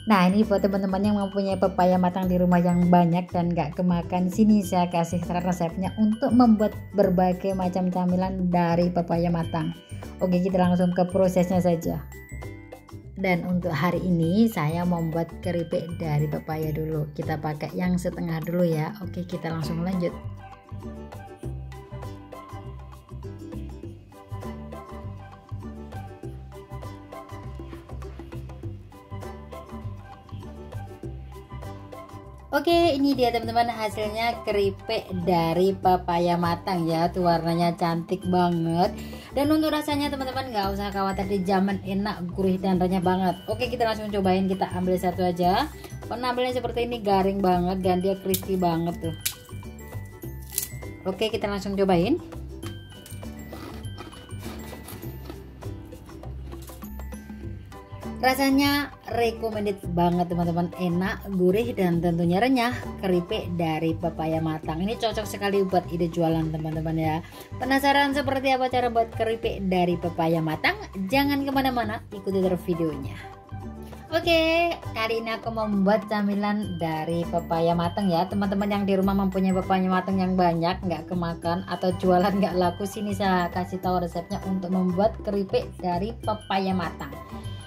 Nah, ini buat teman-teman yang mempunyai pepaya matang di rumah yang banyak dan gak kemakan, sini saya kasih resepnya untuk membuat berbagai macam camilan dari pepaya matang. Oke, kita langsung ke prosesnya saja. Dan untuk hari ini saya membuat keripik dari pepaya dulu. Kita pakai yang setengah dulu ya. Oke, kita langsung lanjut. Oke, ini dia teman-teman hasilnya keripik dari pepaya matang ya. Tuh warnanya cantik banget. Dan untuk rasanya teman-teman nggak usah khawatir, dijamin enak, gurih dan renyah banget. Oke, kita langsung cobain. Kita ambil satu aja. Penampilannya seperti ini, garing banget dan dia crispy banget tuh. Oke, kita langsung cobain. Rasanya recommended banget teman-teman, enak, gurih dan tentunya renyah. Keripik dari pepaya matang ini cocok sekali buat ide jualan teman-teman ya. Penasaran seperti apa cara buat keripik dari pepaya matang? Jangan kemana-mana, ikuti terus videonya. Oke, kali ini aku membuat camilan dari pepaya matang ya. Teman-teman yang di rumah mempunyai pepaya matang yang banyak, nggak kemakan atau jualan nggak laku, sini saya kasih tahu resepnya untuk membuat keripik dari pepaya matang.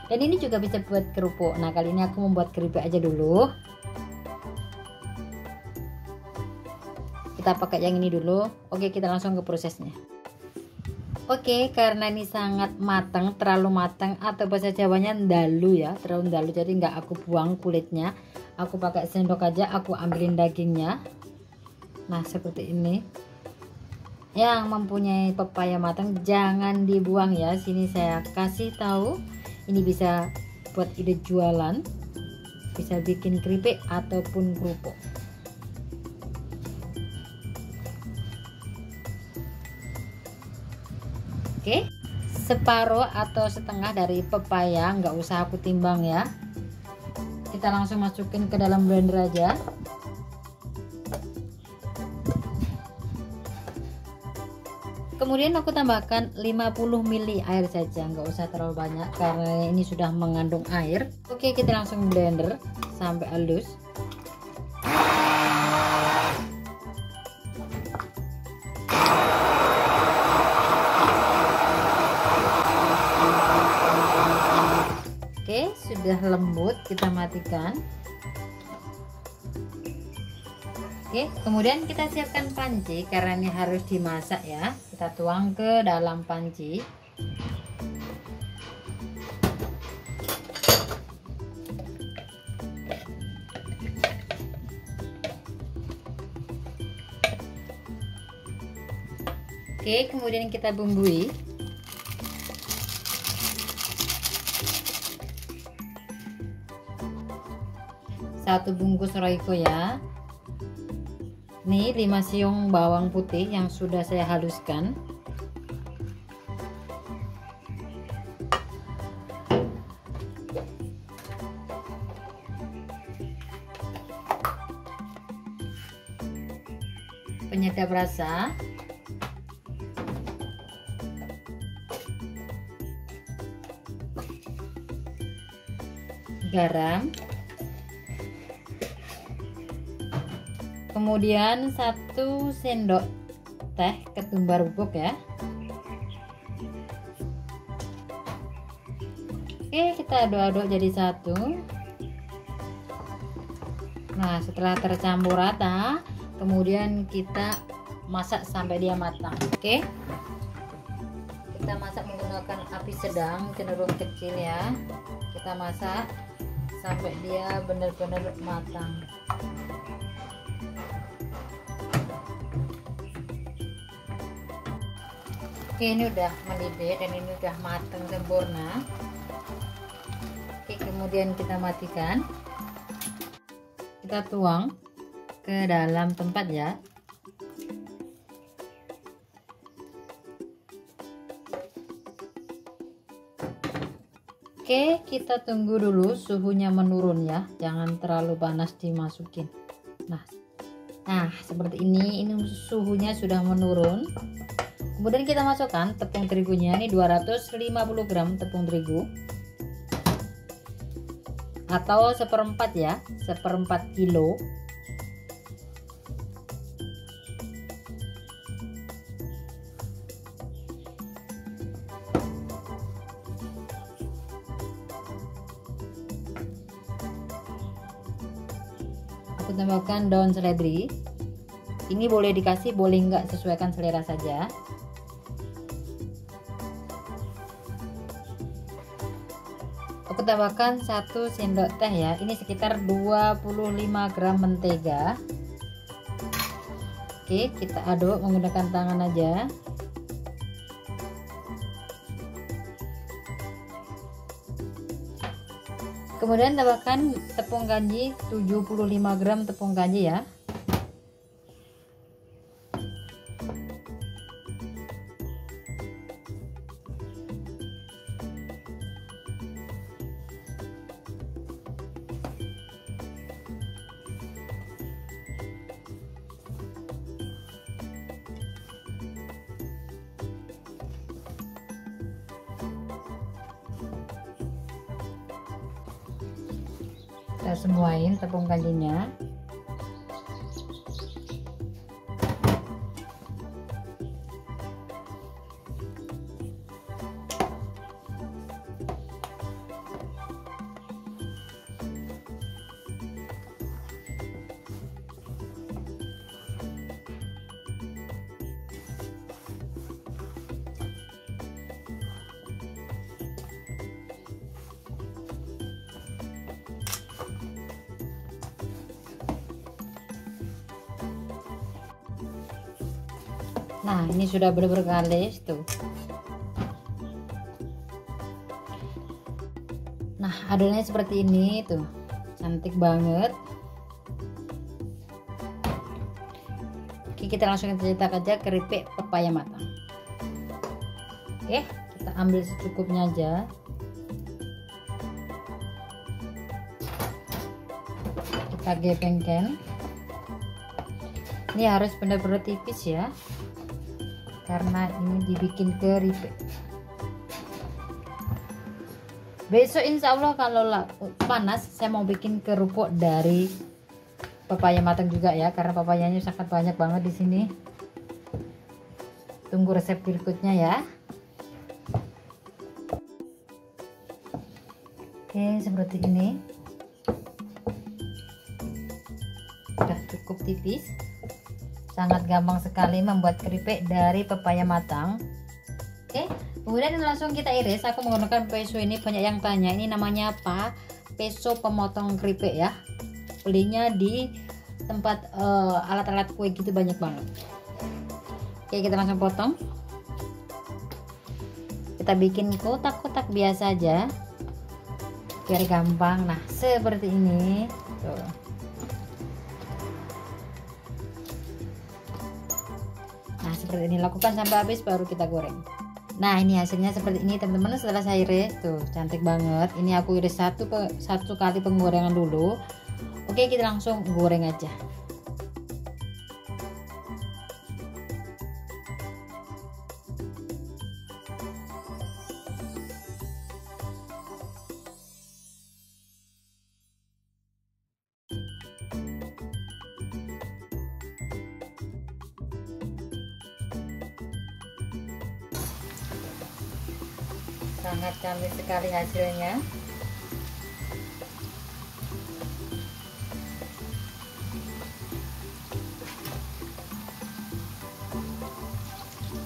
Dan ini juga bisa buat kerupuk. Nah, kali ini aku membuat keripik aja dulu. Kita pakai yang ini dulu. Oke, kita langsung ke prosesnya. Oke, karena ini sangat matang, terlalu matang atau bahasa Jawanya ndalu ya, terlalu ndalu, jadi nggak aku buang kulitnya. Aku pakai sendok aja, aku ambilin dagingnya. Nah, seperti ini. Yang mempunyai pepaya matang jangan dibuang ya. Sini saya kasih tahu. Ini bisa buat ide jualan, bisa bikin keripik ataupun kerupuk. Oke, separuh atau setengah dari pepaya, nggak usah aku timbang ya. Kita langsung masukin ke dalam blender aja. Kemudian aku tambahkan 50 ml air saja, nggak usah terlalu banyak karena ini sudah mengandung air. Oke, kita langsung blender sampai halus. Oke, sudah lembut, kita matikan. Oke, kemudian kita siapkan panci karena ini harus dimasak ya. Kita tuang ke dalam panci. Oke, kemudian kita bumbui. Satu bungkus Royco ya. Nih 5 siung bawang putih yang sudah saya haluskan. Penyedap rasa. Garam. Kemudian 1 sendok teh ketumbar bubuk ya. Oke, kita aduk-aduk jadi satu. Nah, setelah tercampur rata, kemudian kita masak sampai dia matang. Oke, kita masak menggunakan api sedang cenderung kecil ya. Kita masak sampai dia benar-benar matang. Oke, ini udah mendidih dan ini udah matang sempurna. Oke, kemudian kita matikan. Kita tuang ke dalam tempat ya. Oke, kita tunggu dulu suhunya menurun ya. Jangan terlalu panas dimasukin. Nah, seperti ini suhunya sudah menurun. Kemudian kita masukkan tepung terigunya, ini 250 gram tepung terigu. atau seperempat ya, seperempat kilo. Aku tambahkan daun seledri. Ini boleh dikasih, boleh enggak, sesuaikan selera saja. Aku tambahkan 1 sendok teh ya. Ini sekitar 25 gram mentega. Oke, kita aduk menggunakan tangan aja. Kemudian tambahkan tepung kanji, 75 gram tepung kanji ya. Kita semuain tepung kanjinya. Nah, ini sudah benar-benar kalis tuh. Nah, adonannya seperti ini tuh. Cantik banget. Oke, kita langsung cetak aja keripik pepaya matang. Oke, kita ambil secukupnya aja. Kita gepengkan. Ini harus benar-benar tipis ya, karena ini dibikin keripik. Besok insya Allah kalau panas saya mau bikin kerupuk dari pepaya matang juga ya, karena papayanya sangat banyak banget di sini. Tunggu resep berikutnya ya. Oke, seperti ini. Sudah cukup tipis. Sangat gampang sekali membuat keripik dari pepaya matang. Oke, kemudian langsung kita iris. Aku menggunakan peso ini, banyak yang tanya ini namanya apa? Peso pemotong keripik ya. Belinya di tempat alat-alat kue gitu banyak banget. Oke, kita langsung potong. Kita bikin kotak-kotak biasa aja biar gampang. Nah, seperti ini. Tuh. Nah, seperti ini, lakukan sampai habis baru kita goreng. Nah, ini hasilnya seperti ini teman-teman. Setelah saya iris tuh cantik banget. Ini aku iris satu kali penggorengan dulu. Oke, kita langsung goreng aja. Sangat cantik sekali hasilnya.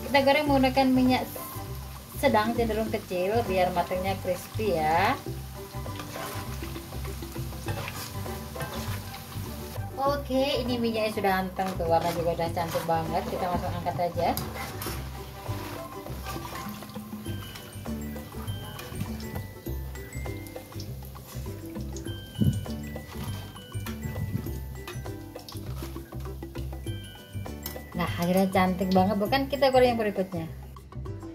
Kita goreng menggunakan minyak sedang cenderung kecil biar matangnya crispy ya. Oke, ini minyaknya sudah anteng tuh, warna juga udah cantik banget. Kita langsung angkat aja. Nah, akhirnya cantik banget, bukan? Kita goreng yang berikutnya.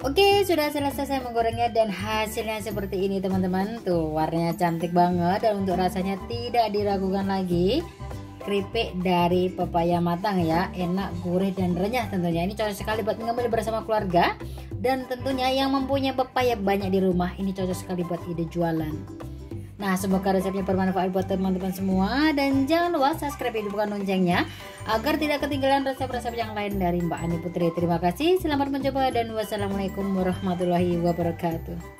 Oke, sudah selesai saya menggorengnya dan hasilnya seperti ini teman-teman. Tuh, warnanya cantik banget dan untuk rasanya tidak diragukan lagi. Keripik dari pepaya matang ya, enak, gurih dan renyah tentunya. Ini cocok sekali buat ngemil bersama keluarga dan tentunya yang mempunyai pepaya banyak di rumah, ini cocok sekali buat ide jualan. Nah, semoga resepnya bermanfaat buat teman-teman semua, dan jangan lupa subscribe dan bukan loncengnya agar tidak ketinggalan resep-resep yang lain dari Mbak Ani Putri. Terima kasih, selamat mencoba, dan wassalamualaikum warahmatullahi wabarakatuh.